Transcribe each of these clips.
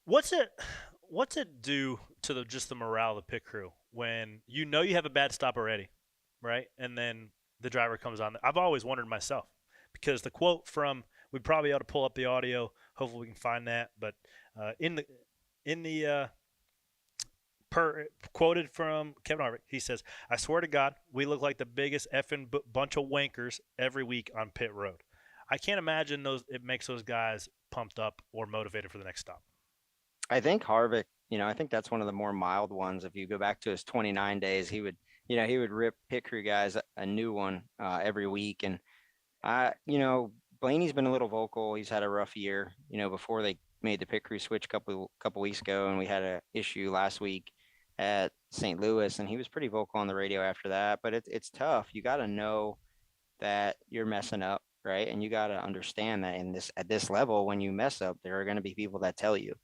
What's it what's it do to the morale of the pit crew when you know you have a bad stop already, right? And then the driver comes on. I've always wondered myself because the quote from we probably ought to pull up the audio. Hopefully we can find that. But in the quoted from Kevin Harvick, he says, "I swear to God, we look like the biggest effing bunch of wankers every week on pit road." I can't imagine those. It makes those guys pumped up or motivated for the next stop. I think Harvick, I think that's one of the more mild ones. If you go back to his 29 days, he would rip pit crew guys a new one every week. And Blaney's been a little vocal. He's had a rough year, before they made the pit crew switch a couple weeks ago, and we had a issue last week at St. Louis, and he was pretty vocal on the radio after that. But it's tough. You got to know that you're messing up, right? And you got to understand that at this level, when you mess up, there are going to be people that tell you.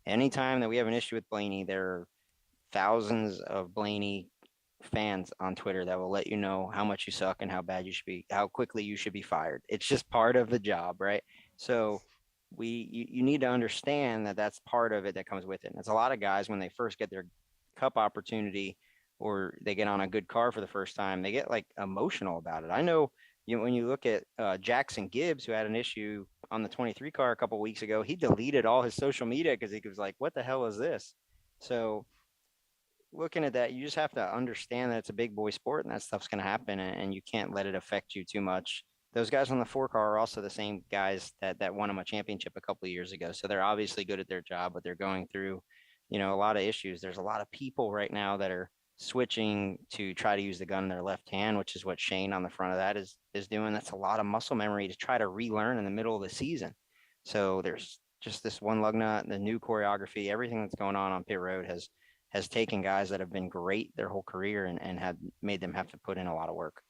Anytime that we have an issue with Blaney, there are thousands of Blaney fans on Twitter that will let you know how much you suck and how bad you should be, how quickly you should be fired. It's just part of the job, right? So you need to understand that that's part of it that comes with it. And it's a lot of guys when they first get their cup opportunity or they get on a good car for the first time, they get like emotional about it. I know when you look at Jackson Gibbs, who had an issue on the 23 car a couple of weeks ago, he deleted all his social media because he was like, "What the hell is this?" So looking at that, you just have to understand that it's a big boy sport and that stuff's going to happen, and you can't let it affect you too much. Those guys on the 4 car are also the same guys that won them a championship a couple of years ago. So they're obviously good at their job, but they're going through, a lot of issues. There's a lot of people right now that are switching to try to use the gun in their left hand, which is what Shane on the front of that is doing. That's a lot of muscle memory to try to relearn in the middle of the season. So there's just this one lug nut, the new choreography, everything that's going on pit road has taken guys that have been great their whole career and had made them have to put in a lot of work.